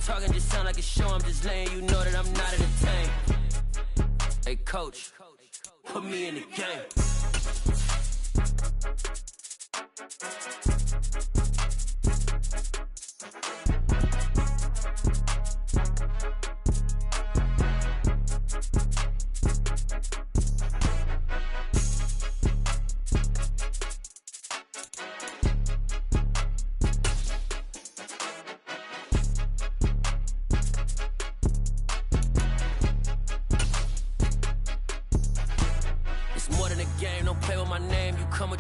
talking just sound like a show. I'm just letting you know that I'm not entertained. Hey, coach, put me in the game.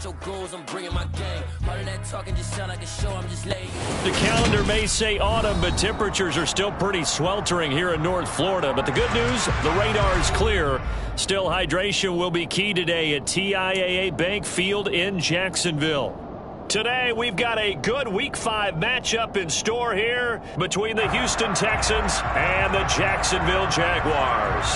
Your goals, I'm bringing my game. All of that talking just sound like a show. I'm just laying. The calendar may say autumn, but temperatures are still pretty sweltering here in North Florida. But the good news, the radar is clear. Still, hydration will be key today at TIAA Bank Field in Jacksonville. Today, we've got a good Week 5 matchup in store here between the Houston Texans and the Jacksonville Jaguars.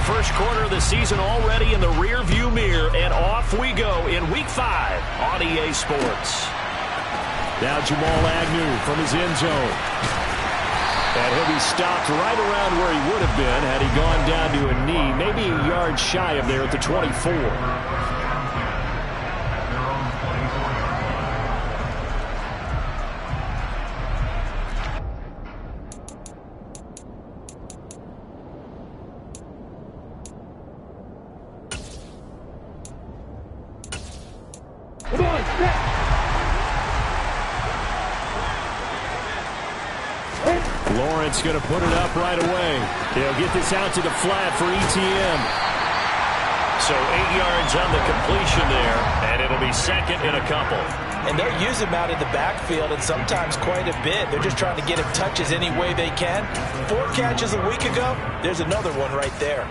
First quarter of the season already in the rear-view mirror, and off we go in Week 5 on EA Sports. Now Jamal Agnew from his end zone. And he'll be stopped right around where he would have been had he gone down to a knee, maybe a yard shy of there at the 24. Lawrence going to put it up right away. They'll get this out to the flat for ETN. So 8 yards on the completion there, and it'll be second and a couple. And they'll use him out in the backfield, and sometimes quite a bit. They're just trying to get him touches any way they can. 4 catches a week ago. There's another one right there.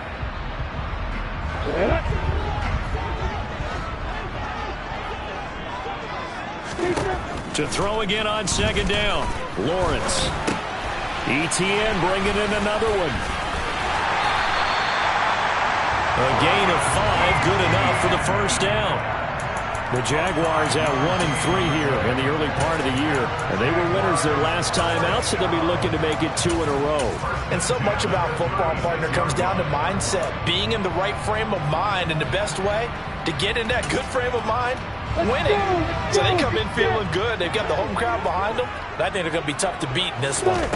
To throw again on second down. Lawrence. ETN bringing in another one. A gain of 5, good enough for the first down. The Jaguars at 1-3 here in the early part of the year. And they were winners their last time out, so they'll be looking to make it 2 in a row. And so much about football, partner, comes down to mindset. Being in the right frame of mind, and the best way to get in that good frame of mind, winning. So they come in feeling good. They've got the home crowd behind them. I think they're going to be tough to beat in this one.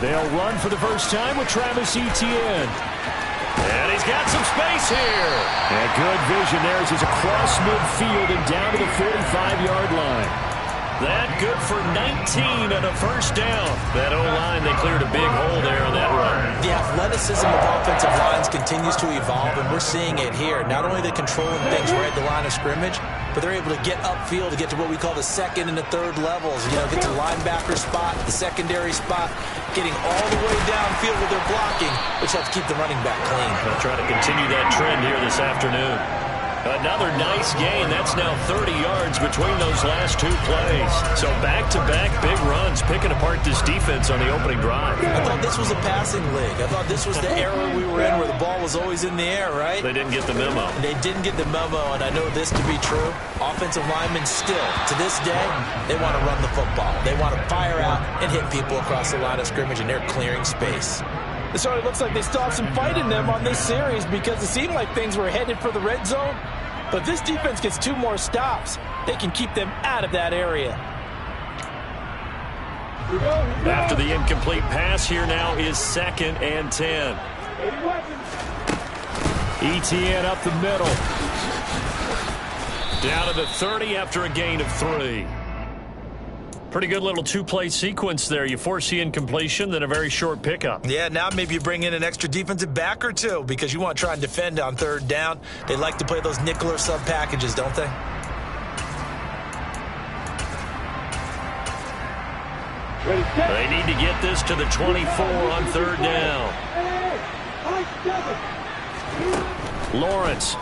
They'll run for the first time with Travis Etienne. And he's got some space here. And good vision there as he's across midfield and down to the 45-yard line. That good for 19 and a first down. That O-line, they cleared a big hole there on that run. The athleticism of offensive lines continues to evolve, and we're seeing it here. Not only are they controlling things right at the line of scrimmage, but they're able to get upfield to get to what we call the second and the third levels. You know, get to the linebacker spot, the secondary spot, getting all the way downfield with their blocking, which helps keep the running back clean. They'll try to continue that trend here this afternoon. Another nice gain. That's now 30 yards between those last 2 plays. So back-to-back big runs, picking apart this defense on the opening drive. I thought this was a passing league. I thought this was the era we were in where the ball was always in the air, right? They didn't get the memo. They didn't get the memo, and I know this to be true. Offensive linemen still, to this day, they want to run the football. They want to fire out and hit people across the line of scrimmage, and they're clearing space. It already looks like they still have some fight in them on this series because it seemed like things were headed for the red zone. But if this defense gets 2 more stops, they can keep them out of that area. After the incomplete pass, here now is 2nd and 10. ETN up the middle. Down to the 30 after a gain of 3. Pretty good little 2-play sequence there. You force the incompletion, then a very short pickup. Yeah, now maybe you bring in an extra defensive back or 2 because you want to try and defend on 3rd down. They like to play those nickel or sub packages, don't they? They need to get this to the 24 on 3rd down. Lawrence.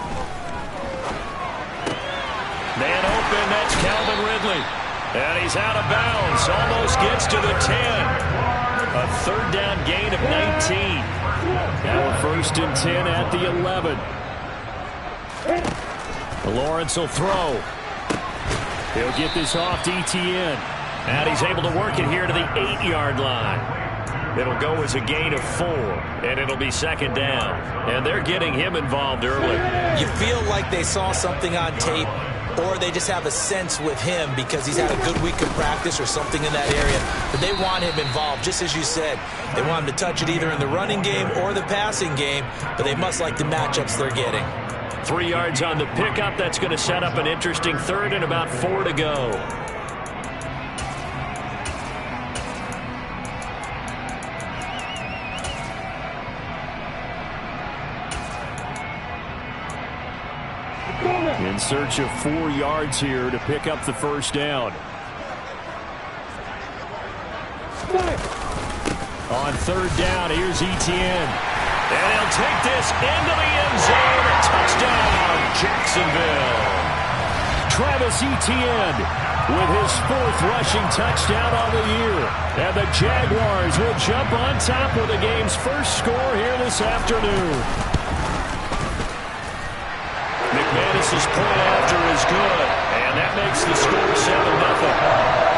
Man open, that's Calvin Ridley. And he's out of bounds, almost gets to the 10. A third down gain of 19. Now a 1st and 10 at the 11. Lawrence will throw. He'll get this off to Etienne. And he's able to work it here to the 8-yard line. It'll go as a gain of 4, and it'll be 2nd down. And they're getting him involved early. You feel like they saw something on tape, or they just have a sense with him because he's had a good week of practice or something in that area. But they want him involved, just as you said. They want him to touch it either in the running game or the passing game, but they must like the matchups they're getting. 3 yards on the pickup. That's going to set up an interesting 3rd and about 4 to go. In search of 4 yards here to pick up the 1st down. On 3rd down, here's Etienne. And he'll take this into the end zone. A touchdown, Jacksonville. Travis Etienne with his 4th rushing touchdown on the year. And the Jaguars will jump on top with the game's first score here this afternoon. McManus's point after is good, and that makes the score 7-0.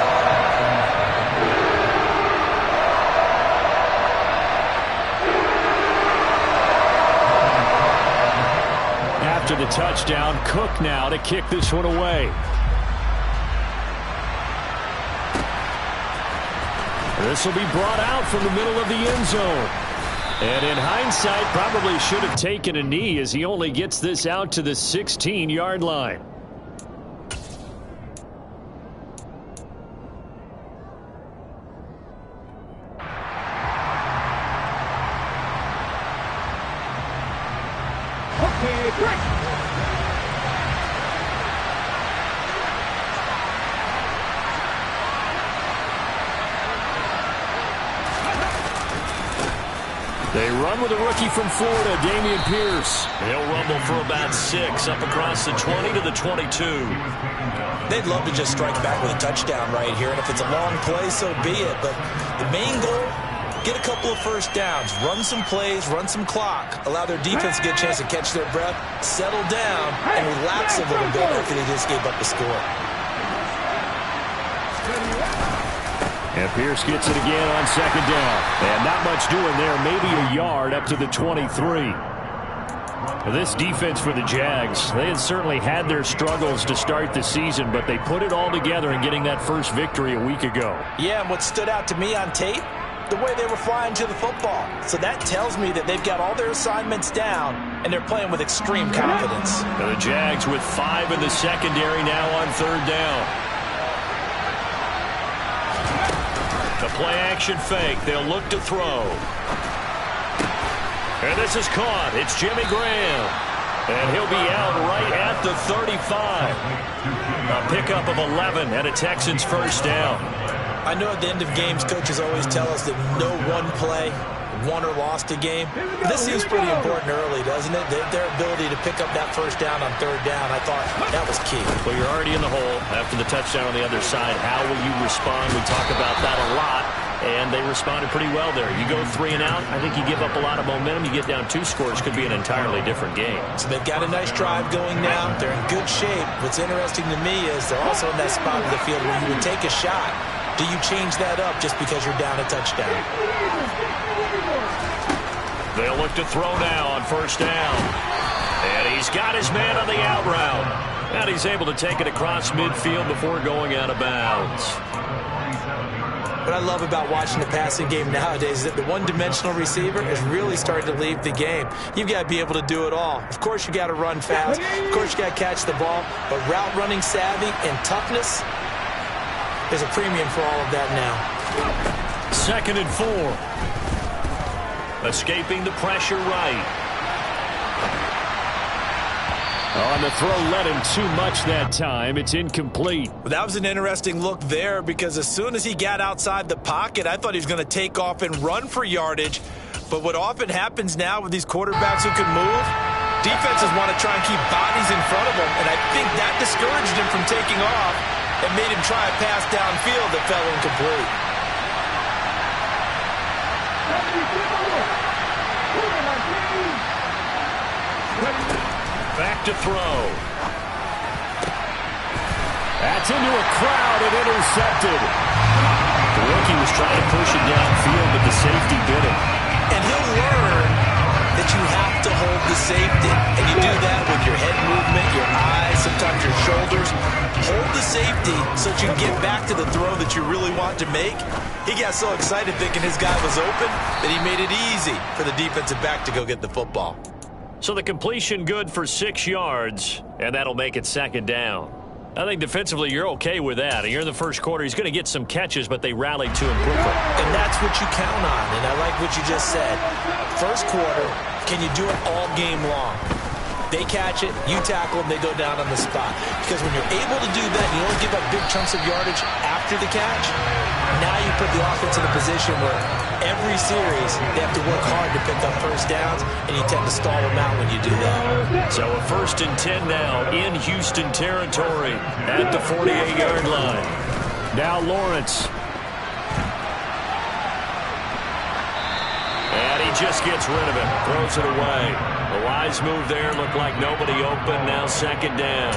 After the touchdown, Cook now to kick this one away. This will be brought out from the middle of the end zone. And in hindsight, probably should have taken a knee as he only gets this out to the 16-yard line. Okay, break. They run with a rookie from Florida, Dameon Pierce. He'll rumble for about 6 up across the 20 to the 22. They'd love to just strike back with a touchdown right here, and if it's a long play, so be it. But the main goal, get a couple of 1st downs, run some plays, run some clock, allow their defense to get a chance to catch their breath, settle down, and relax a little bit after they just gave up the score. And Pierce gets it again on 2nd down. And not much doing there, maybe a yard up to the 23. This defense for the Jags, they had certainly had their struggles to start the season, but they put it all together in getting that first victory a week ago. Yeah, and what stood out to me on tape, the way they were flying to the football. So that tells me that they've got all their assignments down, and they're playing with extreme confidence. And the Jags with 5 in the secondary now on 3rd down. The play-action fake. They'll look to throw. And this is caught. It's Jimmy Graham. And he'll be out right at the 35. A pickup of 11 and a Texans 1st down. I know at the end of games, coaches always tell us that no one play won or lost a game. This seems pretty important early, doesn't it? Their ability to pick up that 1st down on 3rd down, I thought that was key. Well, you're already in the hole after the touchdown on the other side. How will you respond? We talk about that a lot, and they responded pretty well there. You go 3 and out, I think you give up a lot of momentum. You get down 2 scores, could be an entirely different game. So they've got a nice drive going now. They're in good shape. What's interesting to me is they're also in that spot of the field where you would take a shot. Do you change that up just because you're down a touchdown? They'll look to throw now on 1st down. And he's got his man on the out route. And he's able to take it across midfield before going out of bounds. What I love about watching the passing game nowadays is that the one-dimensional receiver is really starting to leave the game. You've got to be able to do it all. Of course, you got to run fast. Of course, you got to catch the ball. But route running savvy and toughness, there's a premium for all of that now. 2nd and 4. Escaping the pressure right. On the throw, led him too much that time. It's incomplete. Well, that was an interesting look there because as soon as he got outside the pocket, I thought he was going to take off and run for yardage. But what often happens now with these quarterbacks who can move, Defenses want to try and keep bodies in front of him, and I think that discouraged him from taking off and made him try a pass downfield that fell incomplete. Back to throw. That's into a crowd and intercepted. The rookie was trying to push it downfield, but the safety bit it. And he'll learn that you have to hold the safety. And you do that with your head movement, your eyes, sometimes your shoulders. Hold the safety so that you can get back to the throw that you really want to make. He got so excited thinking his guy was open that he made it easy for the defensive back to go get the football. So the completion good for 6 yards, and that'll make it second down. I think defensively you're okay with that. Here in the first quarter, he's going to get some catches, but they rallied to him quickly. And that's what you count on, and I like what you just said. First quarter, can you do it all game long? They catch it, you tackle them, they go down on the spot. Because when you're able to do that, you don't give up big chunks of yardage after the catch, now you put the offense in a position where every series they have to work hard to pick up first downs, and you tend to stall them out when you do that. So a 1st and 10 now in Houston territory at the 48-yard line. Now Lawrence. And he just gets rid of it, throws it away. A wise move there, looked like nobody open, now second down.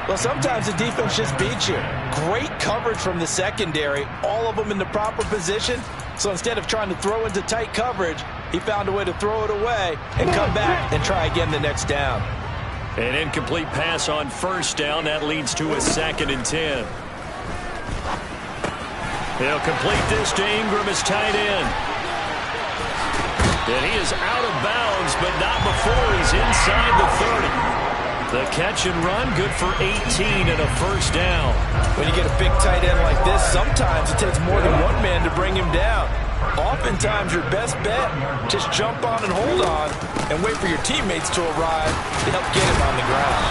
Well, sometimes the defense just beats you. Great coverage from the secondary, all of them in the proper position. So instead of trying to throw into tight coverage, he found a way to throw it away and come back and try again the next down. An incomplete pass on first down. That leads to a 2nd and 10. He'll complete this to Ingram as tight end. And he is out of bounds, but not before he's inside the 30. The catch and run, good for 18 and a first down. When you get a big tight end like this, sometimes it takes more than one man to bring him down. Oftentimes, your best bet, just jump on and hold on and wait for your teammates to arrive to help get him on the ground.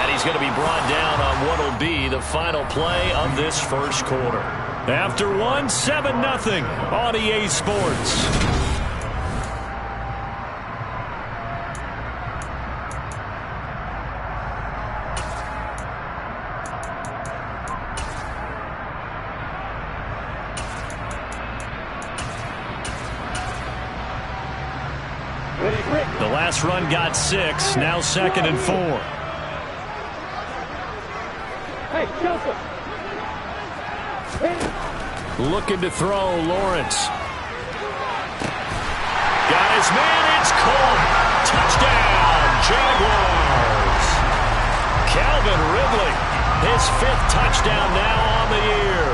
And he's going to be brought down on what will be the final play of this first quarter. After one, 7-0 on EA Sports. The last run got 6, now 2nd and 4. Hey, Joseph. Looking to throw, Lawrence. Got his man, it's caught. Touchdown, Jaguars. Calvin Ridley, his 5th touchdown now on the year.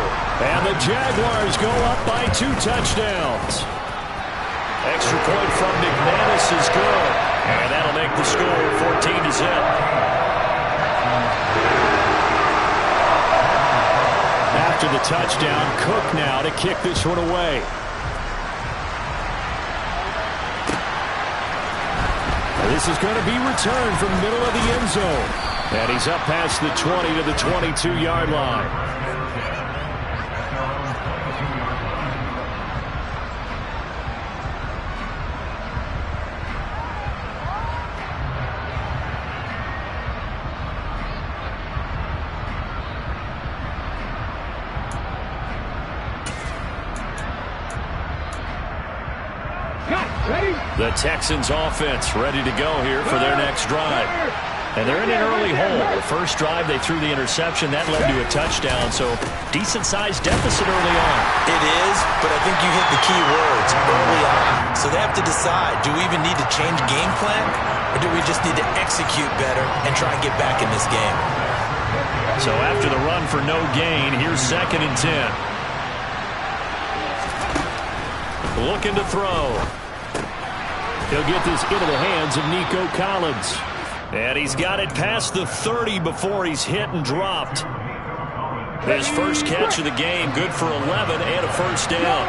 And the Jaguars go up by 2 touchdowns. Extra point from McManus is good. And that'll make the score 14-0. After the touchdown, Cook now to kick this one away. This is going to be returned from middle of the end zone. And he's up past the 20 to the 22-yard line. The Texans offense ready to go here for their next drive. And they're in an early hole. The first drive, they threw the interception. That led to a touchdown, so decent-sized deficit early on. It is, but I think you hit the key words, early on. So they have to decide, do we even need to change game plan, or do we just need to execute better and try and get back in this game? So after the run for no gain, here's 2nd and 10. Looking to throw. He'll get this into the hands of Nico Collins. And he's got it past the 30 before he's hit and dropped. His first catch of the game, good for 11 and a first down.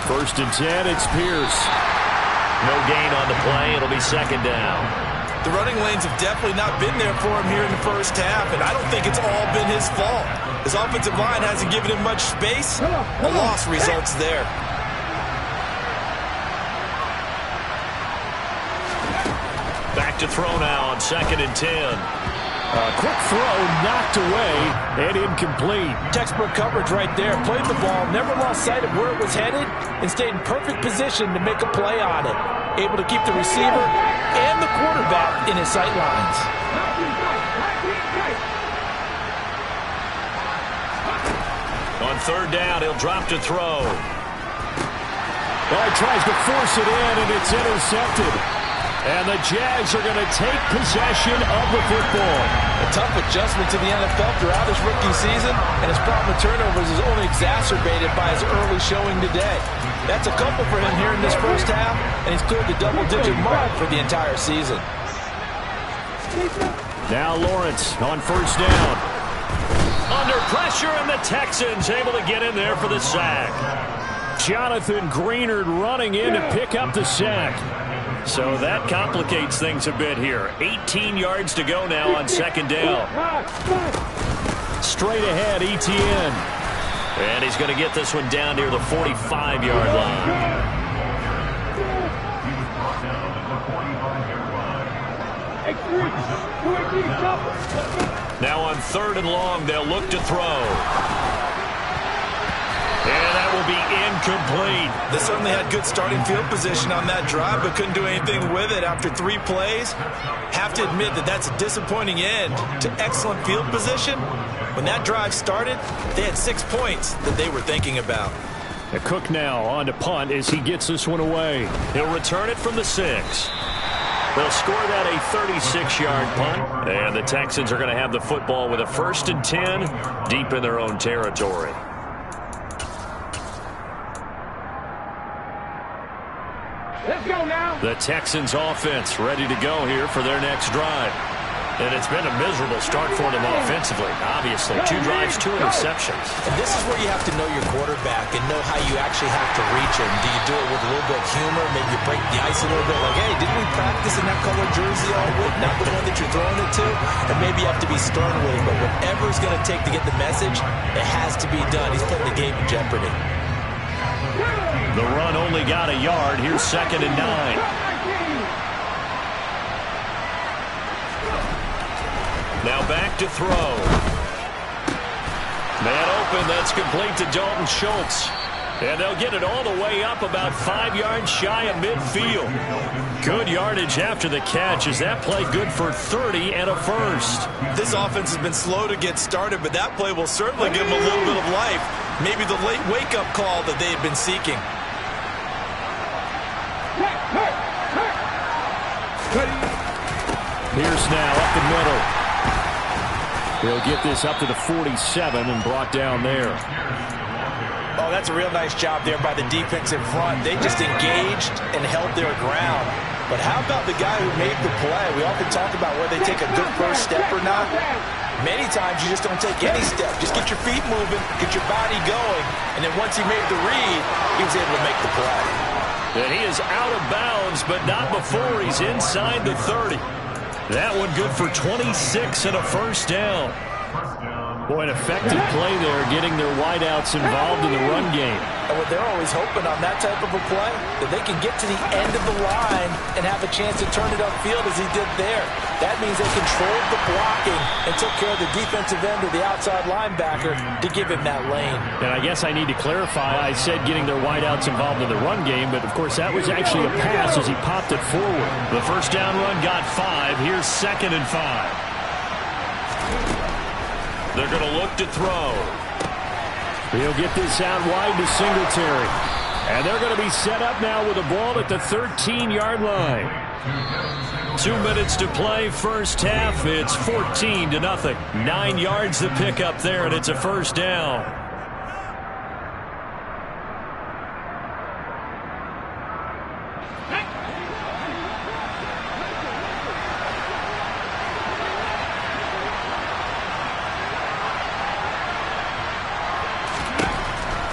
1st and 10, it's Pierce. No gain on the play, it'll be 2nd down. The running lanes have definitely not been there for him here in the first half, and I don't think it's all been his fault. His offensive line hasn't given him much space. A loss results there. to throw now on 2nd and 10. A quick throw knocked away and incomplete. Textbook coverage right there. Played the ball, never lost sight of where it was headed, and stayed in perfect position to make a play on it. Able to keep the receiver and the quarterback in his sight lines. On 3rd down, he'll drop to throw. Well, he tries to force it in, and it's intercepted. And the Jags are going to take possession of the football. A tough adjustment to the NFL throughout his rookie season, and his problem with turnovers is only exacerbated by his early showing today. That's a couple for him here in this first half, and he's cleared the double-digit mark for the entire season. Now Lawrence on 1st down. Under pressure, and the Texans able to get in there for the sack. Jonathan Greenard running in to pick up the sack. So that complicates things a bit here. 18 yards to go now on 2nd down. Straight ahead, ETN. And he's going to get this one down near the 45-yard line. Now on 3rd and long, they'll look to throw. And that will be incomplete. They certainly had good starting field position on that drive, but couldn't do anything with it after 3 plays. Have to admit that that's a disappointing end to excellent field position. When that drive started, they had 6 points that they were thinking about. The Cook now on to punt as he gets this one away. He'll return it from the 6. They'll score that a 36-yard punt. And the Texans are going to have the football with a 1st and 10 deep in their own territory. Let's go now. The Texans offense ready to go here for their next drive. And it's been a miserable start for them offensively. Obviously, 2 drives, 2 interceptions. And this is where you have to know your quarterback and know how you actually have to reach him. Do you do it with a little bit of humor? Maybe you break the ice a little bit. Like, hey, didn't we practice in that colored jersey all week? Not the one that you're throwing it to? And maybe you have to be stern with him. But whatever it's going to take to get the message, it has to be done. He's putting the game in jeopardy. The run only got a yard. Here's 2nd and 9. Now back to throw. Man open. That's complete to Dalton Schultz. And they'll get it all the way up about 5 yards shy of midfield. Good yardage after the catch. Is that play good for 30 and a first? This offense has been slow to get started, but that play will certainly give them a little bit of life. Maybe the late wake-up call that they had been seeking. Pierce now up the middle. He'll get this up to the 47 and brought down there. Oh, that's a real nice job there by the defense in front. They just engaged and held their ground. But how about the guy who made the play? We often talk about whether they take a good first step or not. Many times you just don't take any step. Just get your feet moving, get your body going. And then once he made the read, he was able to make the play. And he is out of bounds, but not before he's inside the 30. That one good for 26 and a first down. Boy, an effective play there, getting their wideouts involved in the run game. And what they're always hoping on that type of a play, that they can get to the end of the line and have a chance to turn it upfield as he did there. That means they controlled the blocking and took care of the defensive end or the outside linebacker to give him that lane. And I guess I need to clarify, I said getting their wideouts involved in the run game, but of course that was actually a pass as he popped it forward. The first down run got 5. Here's 2nd and 5. They're going to look to throw. He'll get this out wide to Singletary. And they're going to be set up now with the ball at the 13-yard line. 2 minutes to play first half. It's 14-0. 9 yards to pick up there, and it's a first down.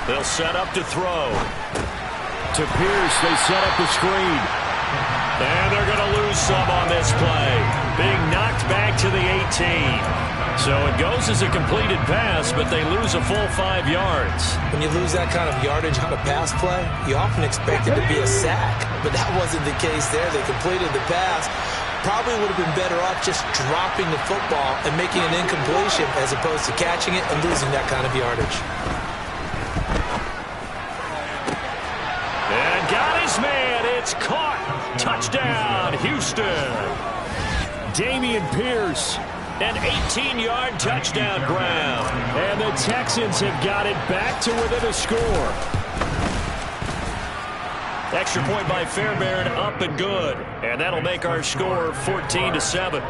They'll set up to throw. To Pierce, they set up the screen. And they're going to lose some on this play. Being knocked back to the 18. So it goes as a completed pass, but they lose a full 5 yards. When you lose that kind of yardage on a pass play, you often expect it to be a sack. But that wasn't the case there. They completed the pass. probably would have been better off just dropping the football and making an incompletion as opposed to catching it and losing that kind of yardage. And got his man. It's caught. Touchdown, Houston. Dameon Pierce. An 18-yard touchdown grab. And the Texans have got it back to within a score. Extra point by Fairbairn, up and good. And that'll make our score 14-7.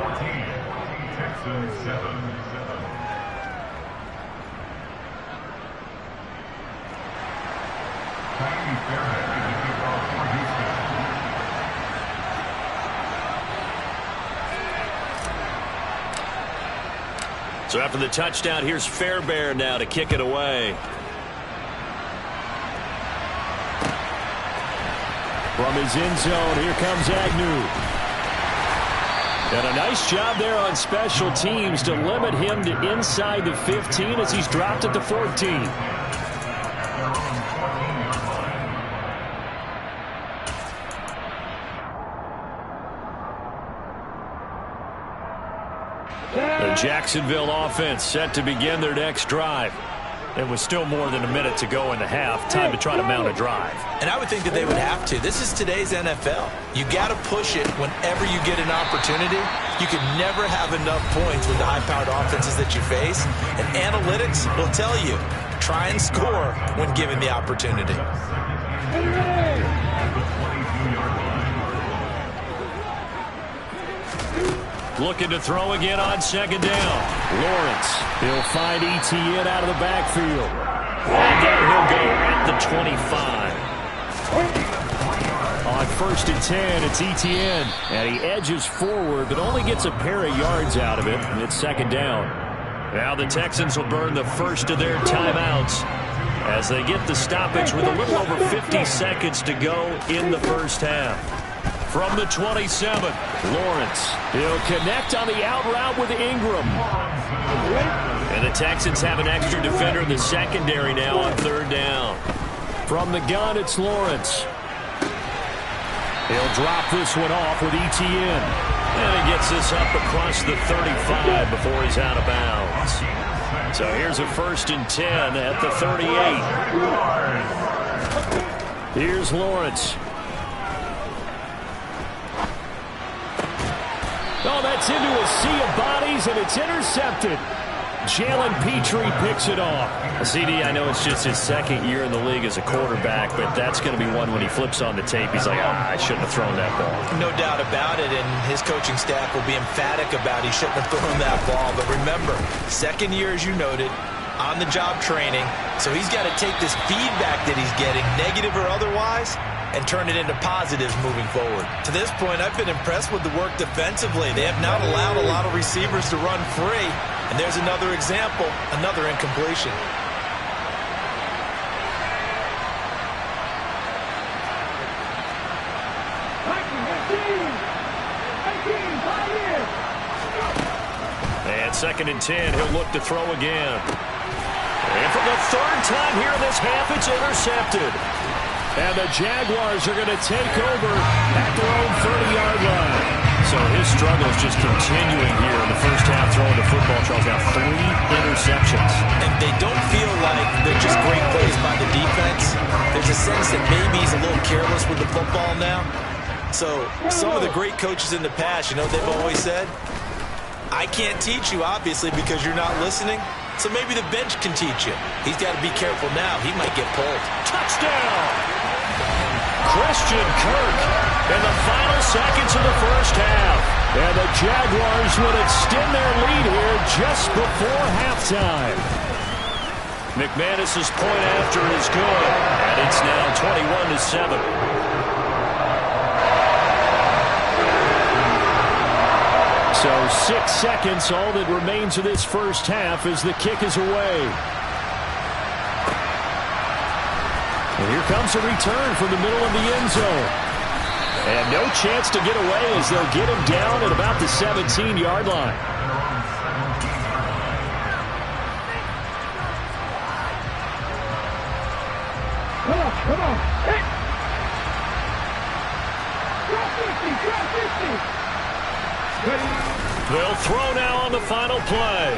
So after the touchdown, here's Fairbairn now to kick it away. From his end zone, here comes Agnew. And a nice job there on special teams to limit him to inside the 15 as he's dropped at the 14. The Jacksonville offense set to begin their next drive. It was still more than a minute to go in the half. Time to try to mount a drive. And I would think that they would have to. This is today's NFL. You got to push it whenever you get an opportunity. You can never have enough points with the high-powered offenses that you face. And analytics will tell you, try and score when given the opportunity. Looking to throw again on second down. Lawrence, he'll find ETN out of the backfield. And there he'll go at the 25. On 1st and 10, it's ETN. And he edges forward, but only gets a pair of yards out of it. And it's second down. Now the Texans will burn the first of their timeouts as they get the stoppage with a little over 50 seconds to go in the first half. From the 27, Lawrence. He'll connect on the out route with Ingram. And the Texans have an extra defender in the secondary now on 3rd down. From the gun, it's Lawrence. He'll drop this one off with ETN. And he gets this up across the 35 before he's out of bounds. So here's a 1st and 10 at the 38. Here's Lawrence. Oh, that's into a sea of bodies, and it's intercepted. Jalen Petrie picks it off. CD, I know it's just his 2nd year in the league as a quarterback, but that's going to be one when he flips on the tape. He's like, I shouldn't have thrown that ball. No doubt about it, and his coaching staff will be emphatic about he shouldn't have thrown that ball. But remember, 2nd year, as you noted, on-the-job training, so he's got to take this feedback that he's getting, negative or otherwise, and turn it into positives moving forward. To this point, I've been impressed with the work defensively. They have not allowed a lot of receivers to run free. And there's another example, another incompletion. And 2nd and 10, he'll look to throw again. And for the 3rd time here in this half, it's intercepted. And the Jaguars are going to take over at their own 30-yard line. So his struggle is just continuing here in the first half throwing the football. Charles, now 3 interceptions. And they don't feel like they're just great plays by the defense. There's a sense that maybe he's a little careless with the football now. So some of the great coaches in the past, you know, they've always said, I can't teach you, obviously, because you're not listening. So maybe the bench can teach you. He's got to be careful now. He might get pulled. Touchdown! Christian Kirk in the final seconds of the first half. And the Jaguars would extend their lead here just before halftime. McManus's point after is good. And it's now 21-7. So 6 seconds, all that remains of this first half as the kick is away. And here comes a return from the middle of the end zone. And no chance to get away as they'll get him down at about the 17-yard line. Come on. Hey. Drop 50. They'll throw now on the final play.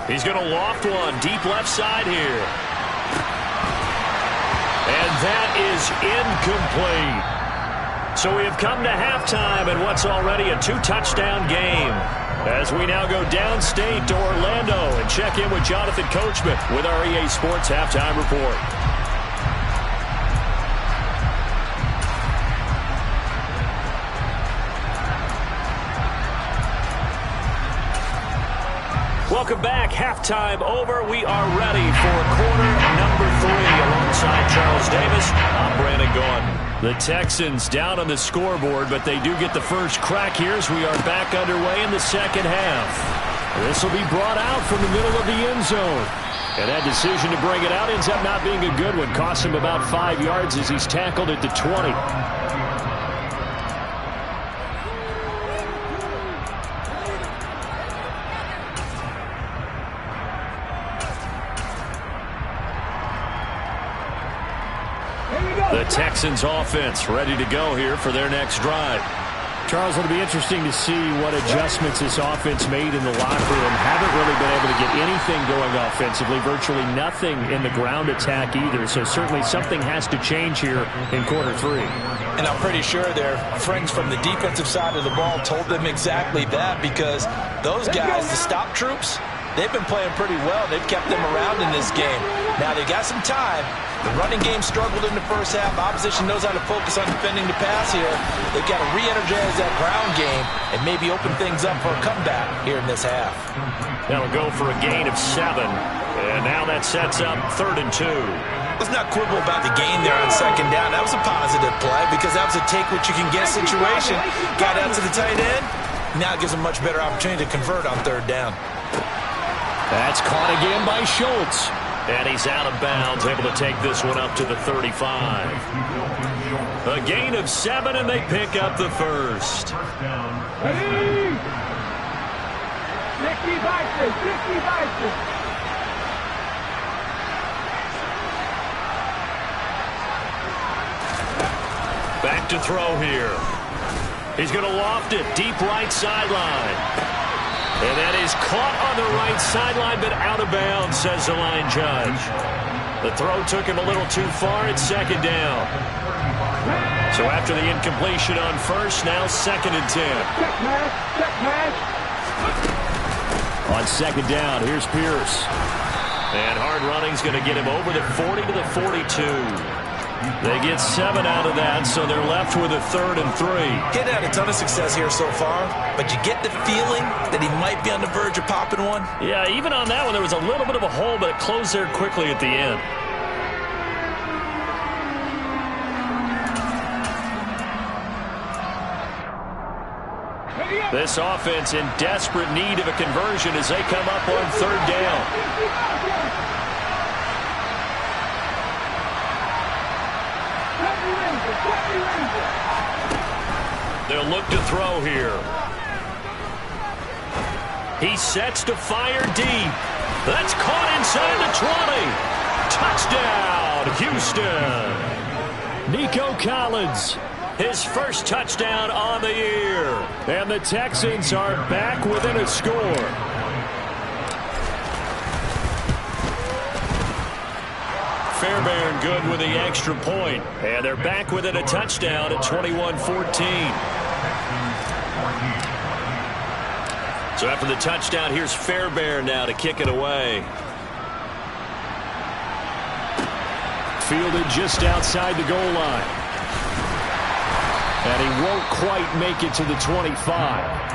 He's going to loft one deep left side here. And that is incomplete. So we have come to halftime in what's already a 2-touchdown game. As we now go downstate to Orlando and check in with Jonathan Coachman with our EA Sports Halftime Report. Welcome back. Halftime over. We are ready for quarter number 3 alongside Charles Davis. I'm Brandon Gaudin. The Texans down on the scoreboard, but they do get the first crack here as we are back underway in the second half. This will be brought out from the middle of the end zone. And that decision to bring it out ends up not being a good one. Cost him about 5 yards as he's tackled at the 20. The Texans offense ready to go here for their next drive. Charles, it'll be interesting to see what adjustments this offense made in the locker room. Haven't really been able to get anything going offensively, virtually nothing in the ground attack either. So certainly something has to change here in quarter 3. And I'm pretty sure their friends from the defensive side of the ball told them exactly that, because those guys, the stop troops, they've been playing pretty well. They've kept them around in this game. Now they got some time. The running game struggled in the first half. Opposition knows how to focus on defending the pass here. They've got to re-energize that ground game and maybe open things up for a comeback here in this half. That'll go for a gain of 7. And now that sets up 3rd and 2. Let's not quibble about the gain there on second down. That was a positive play because that was a take-what-you-can-get situation. Got out to the tight end. Now it gives them a much better opportunity to convert on 3rd down. That's caught again by Schultz. And he's out of bounds, able to take this one up to the 35. A gain of 7, and they pick up the first. Back to throw here. He's going to loft it deep right sideline. And that is caught on the right sideline, but out of bounds, says the line judge. The throw took him a little too far. It's 2nd down. So after the incompletion on first, now 2nd and 10. On 2nd down, here's Pierce. And hard running's going to get him over the 40 to the 42. They get 7 out of that, so they're left with a 3rd and 3. He's had a ton of success here so far, but you get the feeling that he might be on the verge of popping one. Yeah, even on that one, there was a little bit of a hole, but it closed there quickly at the end. This offense in desperate need of a conversion as they come up on 3rd down. They'll look to throw here. He sets to fire deep. That's caught inside the 20. Touchdown, Houston. Nico Collins, his first touchdown on the year. And the Texans are back within a score. Fairbairn good with the extra point. And they're back within a touchdown at 21-14. So after the touchdown, here's Fairbairn now to kick it away. Fielded just outside the goal line. And he won't quite make it to the 25.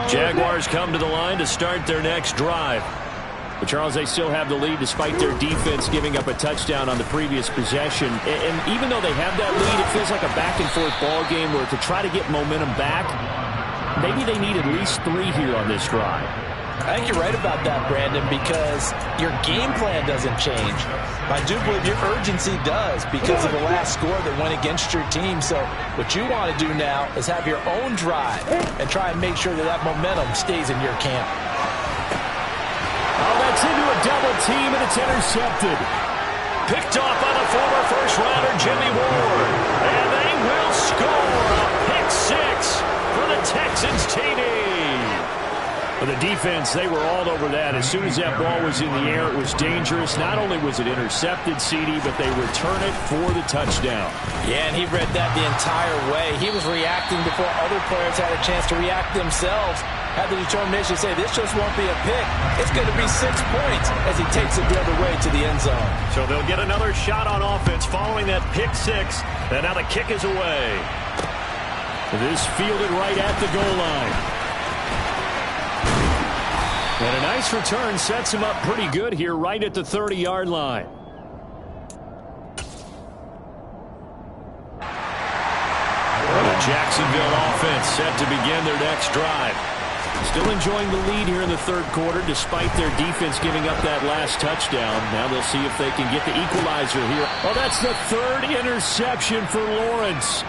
Jaguars come to the line to start their next drive. But Charles, they still have the lead despite their defense giving up a touchdown on the previous possession. And even though they have that lead, it feels like a back-and-forth ball game where to try to get momentum back, maybe they need at least 3 here on this drive. I think you're right about that, Brandon, because your game plan doesn't change. I do believe your urgency does because of the last score that went against your team. So what you want to do now is have your own drive and try and make sure that that momentum stays in your camp. Oh, that's into a double team, and it's intercepted. Picked off by the former first-rounder Jimmy Ward. And they will score a pick six for the Texans TD. For the defense, they were all over that. As soon as that ball was in the air, it was dangerous. Not only was it intercepted, CD, but they return it for the touchdown. Yeah, and he read that the entire way. He was reacting before other players had a chance to react themselves. Had the determination to say, this just won't be a pick. It's going to be 6 points as he takes it the other way to the end zone. So they'll get another shot on offense following that pick six. And now the kick is away. This fielded right at the goal line. And a nice return sets him up pretty good here right at the 30-yard line. The Jacksonville offense set to begin their next drive. Still enjoying the lead here in the third quarter despite their defense giving up that last touchdown. Now they'll see if they can get the equalizer here. Oh, that's the third interception for Lawrence.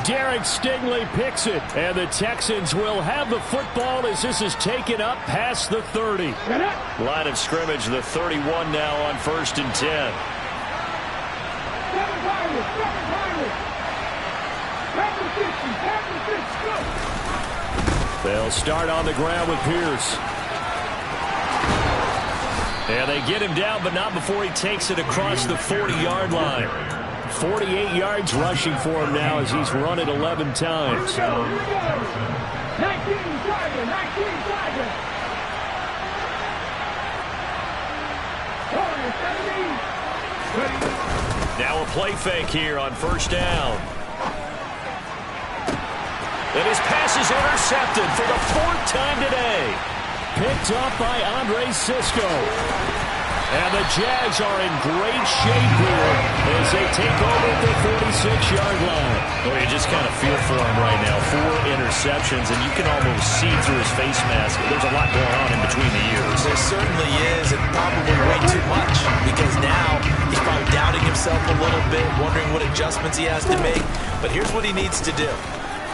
Derek Stingley picks it, and the Texans will have the football as this is taken up past the 30. Line of scrimmage, the 31 now on 1st and 10. They'll start on the ground with Pierce. And they get him down, but not before he takes it across the 40-yard line. 48 yards rushing for him now as he's run it 11 times. Now a play fake here on 1st down. And his pass is intercepted for the 4th time today. Picked off by Andre Cisco. And the Jags are in great shape here as they take over at the 46-yard line. Well, you just kind of feel for him right now. 4 interceptions, and you can almost see through his face mask. There's a lot going on in between the ears. There certainly is, and probably way too much, because now he's probably doubting himself a little bit, wondering what adjustments he has to make. But here's what he needs to do.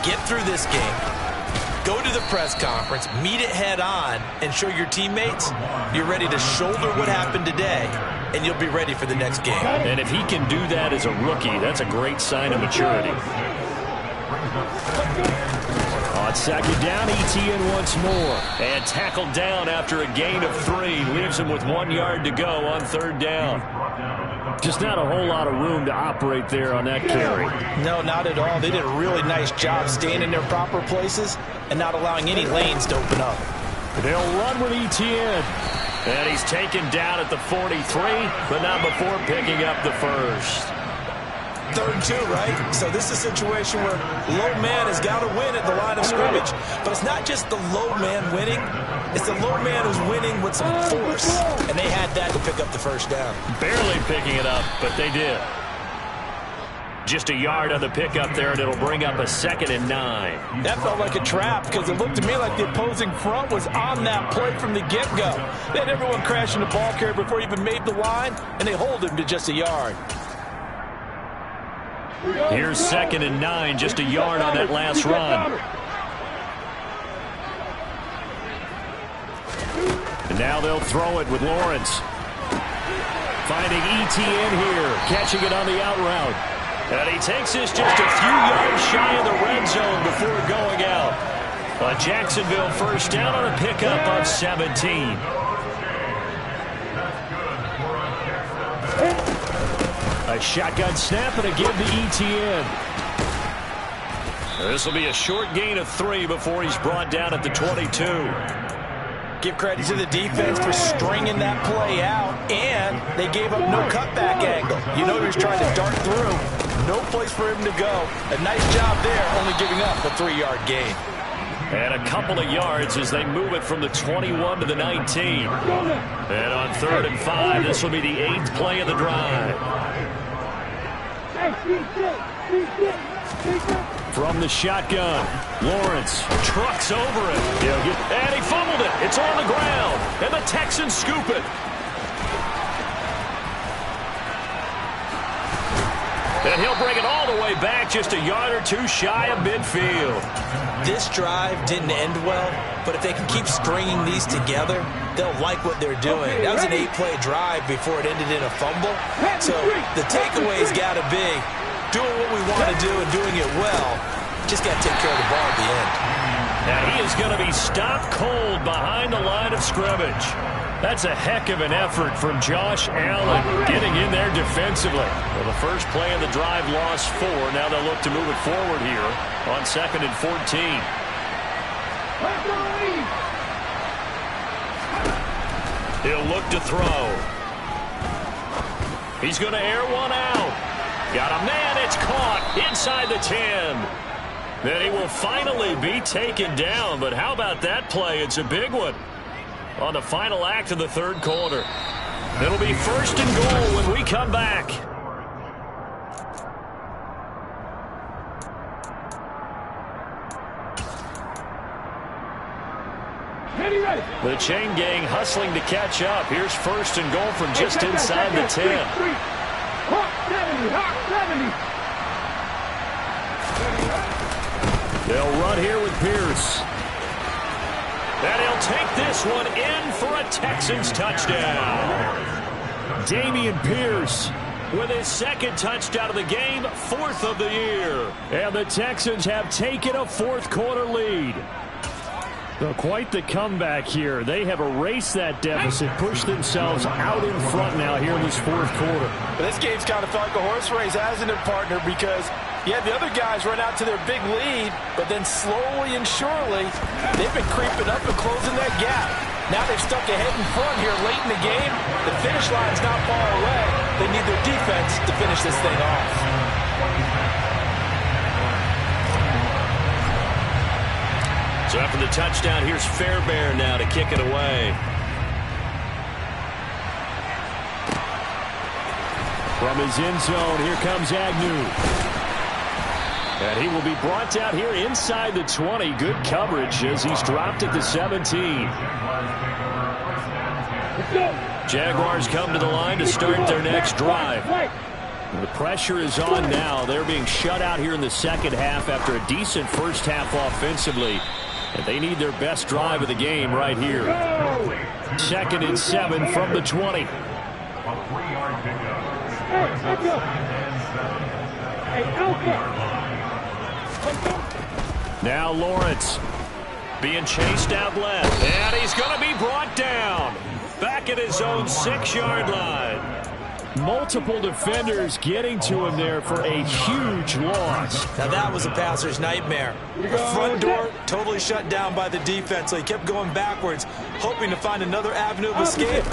Get through this game. Go to the press conference, meet it head on, and show your teammates you're ready to shoulder what happened today, and you'll be ready for the next game. And if he can do that as a rookie, that's a great sign of maturity. On 2nd down, Etienne once more. And tackled down after a gain of 3. Leaves him with 1 yard to go on 3rd down. Just not a whole lot of room to operate there on that carry. No, not at all. They did a really nice job staying in their proper places and not allowing any lanes to open up. They'll run with Etienne. And he's taken down at the 43, but not before picking up the first. 3rd and 2, right? So this is a situation where low man has got to win at the line of scrimmage. But it's not just the low man winning. It's the low man who's winning with some force. And they had that to pick up the 1st down. Barely picking it up, but they did. Just a yard on the pickup there, and it'll bring up a 2nd and 9. That felt like a trap because it looked to me like the opposing front was on that play from the get-go. They had everyone crashing the ball carrier before he even made the line, and they hold him to just a yard. Here's 2nd and 9, just a yard on that last run. And now they'll throw it with Lawrence. Finding Etienne here, catching it on the out route. And he takes this just a few yards shy of the red zone before going out. A Jacksonville 1st down on a pickup of 17. A shotgun snap and a give to Etienne. This will be a short gain of 3 before he's brought down at the 22. Give credit to the defense for stringing that play out, and they gave up no cutback angle. You know he was trying to dart through. No place for him to go. A nice job there, only giving up a 3-yard gain. And a couple of yards as they move it from the 21 to the 19. And on 3rd and 5, this will be the 8th play of the drive. From the shotgun, Lawrence trucks over it. And he fumbled it. It's on the ground. And the Texans scoop it. And he'll bring it all the way back just a yard or two shy of midfield. This drive didn't end well, but if they can keep stringing these together, they'll like what they're doing. That was an 8-play drive before it ended in a fumble. So the takeaway's got to be doing what we want to do and doing it well. Just got to take care of the ball at the end. Now he is going to be stopped cold behind the line of scrimmage. That's a heck of an effort from Josh Allen getting in there defensively. Well, the first play of the drive lost 4. Now they'll look to move it forward here on 2nd and 14. He'll look to throw. He's going to air one out. Got a man. It's caught inside the 10. Then he will finally be taken down. But how about that play? It's a big one on the final act of the third quarter. It'll be 1st and goal when we come back. The chain gang hustling to catch up. Here's 1st and goal from just inside the 10. They'll run here with Pierce. And he'll take this one in for a Texans touchdown. Dameon Pierce with his 2nd touchdown of the game, 4th of the year. And the Texans have taken a 4th quarter lead. Well, quite the comeback here. They have erased that deficit, pushed themselves out in front now here in this 4th quarter. But this game's kind of felt like a horse race, hasn't it, partner? Because you had the other guys run out to their big lead, but then slowly and surely, they've been creeping up and closing that gap. Now they've stuck ahead in front here late in the game. The finish line's not far away. They need their defense to finish this thing off. So after the touchdown, here's Fairbairn now to kick it away. From his end zone, here comes Agnew. And he will be brought down here inside the 20. Good coverage as he's dropped at the 17. Jaguars come to the line to start their next drive. The pressure is on now. They're being shut out here in the second half after a decent first half offensively. And they need their best drive of the game right here. 2nd and 7 from the 20. Now Lawrence being chased out left. And he's going to be brought down back at his own 6-yard line. Multiple defenders getting to him there for a huge loss. Now that was a passer's nightmare. The front door totally shut down by the defense, so he kept going backwards, hoping to find another avenue of escape.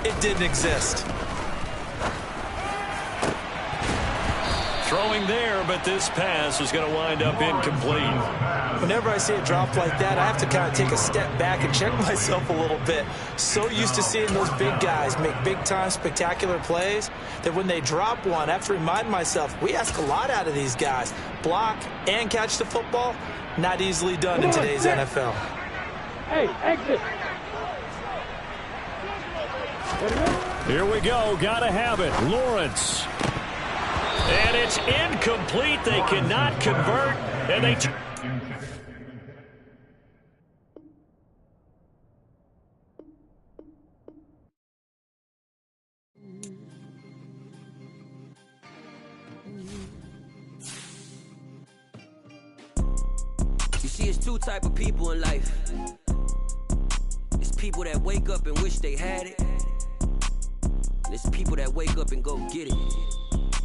It didn't exist. Throwing there, but this pass is going to wind up incomplete. Whenever I see a drop like that, I have to kind of take a step back and check myself a little bit. So used to seeing those big guys make big-time spectacular plays that when they drop one, I have to remind myself, we ask a lot out of these guys. Block and catch the football, not easily done in today's NFL. Hey, exit. Here we go. Got to have it. Lawrence. And it's incomplete. They cannot convert. And they... You see, it's 2 type of people in life. It's people that wake up and wish they had it. And it's people that wake up and go get it.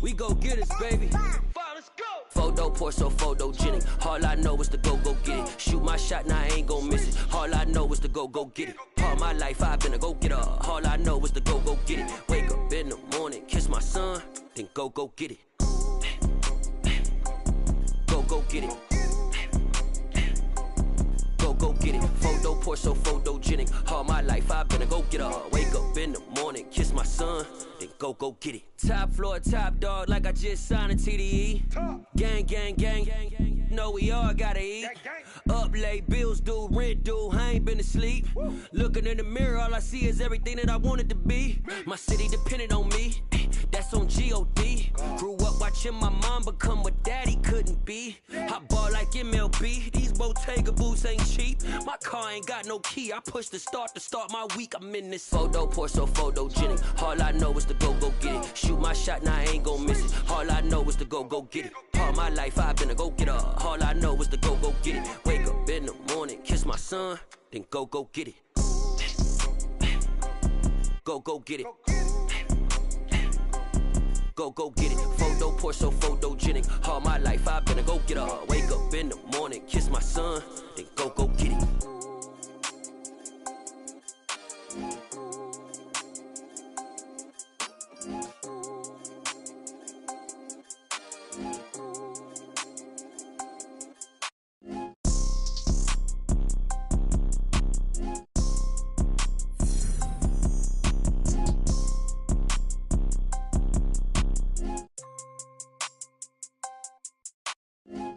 We go get it, baby. Let's go. Photo pour so photogenic. All I know is to go get it. Shoot my shot, now I ain't gon' miss it. All I know is to go get it. All my life I've been a go-getter. All I know is to go get it. Wake up in the morning, kiss my son, then go get it. Go get it. Go get it. Photo pour so photogenic. All my life I've been a go-getter. Wake up in the morning, kiss my son, then go get it. Top floor, top dog, like I just signed a TDE. Gang, gang, gang, gang. Know we all gotta eat. Up late, bills due, rent due, I ain't been asleep. Looking in the mirror, all I see is everything that I wanted to be. My city depended on me. that's on G.O.D. Grew up watching my mom become what daddy couldn't be. I ball like MLB, these Bottega boots ain't cheap. My car ain't got no key, I push the start to start my week. I'm in this photo pour so photogenic. All I know is to go get it. Shoot my shot, now I ain't gon' miss it. All I know is to go get it. All my life I've been a go-getter. All I know is to go get it. Wake up in the morning, kiss my son, then go get it. Go get it. Go get it. Photo pour so photogenic. All my life I've been a go-getter. Wake up in the morning, kiss my son, then go get it.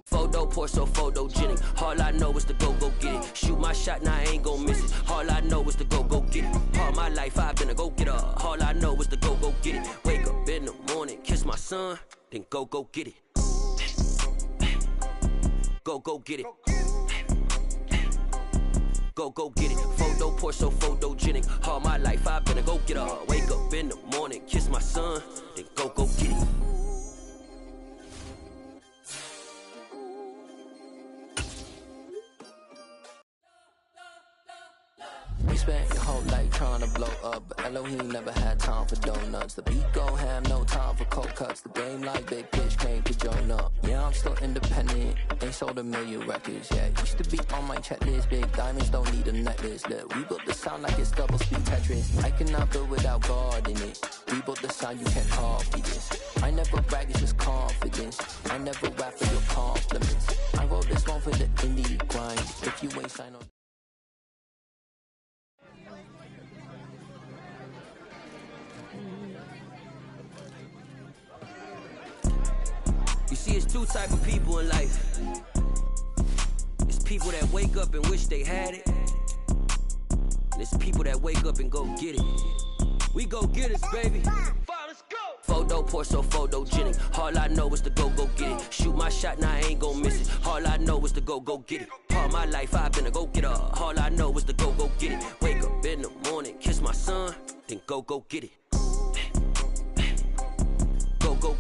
Photo pour so photogenic. All I know is to go get it. Shoot my shot, now I ain't gon' miss it. All I know is to go get it. All my life I've been a go-getter. All I know is to go get it. Wake up in the morning, kiss my son, then go get it. Go get it. Go get it. Photo pour so photogenic. All my life I've been a go-getter. Wake up in the morning, kiss my son, then go get it. You spent your whole life trying to blow up, but Elohim never had time for donuts. The beat go ham, no time for cold cuts. The game like big pitch came to join up. Yeah, I'm still independent, ain't sold 1 million records yet. Used to be on my checklist, big diamonds don't need a necklace. Look, we built the sound like it's double speed Tetris. I cannot build without God in it. We built the sound, you can't copy this. I never brag, it's just confidence. I never rap for your compliments. I wrote this one for the indie grind. If you ain't signed on. You see, it's two type of people in life. It's people that wake up and wish they had it. And it's people that wake up and go get it. We go get it, baby. Let's go. Photo pour so photogenic. All I know is to go get it. Shoot my shot, now I ain't gon' miss it. All I know is to go get it. All my life I've been a go-getter. All I know is to go get it. Wake up in the morning, kiss my son, then go get it. Go get it.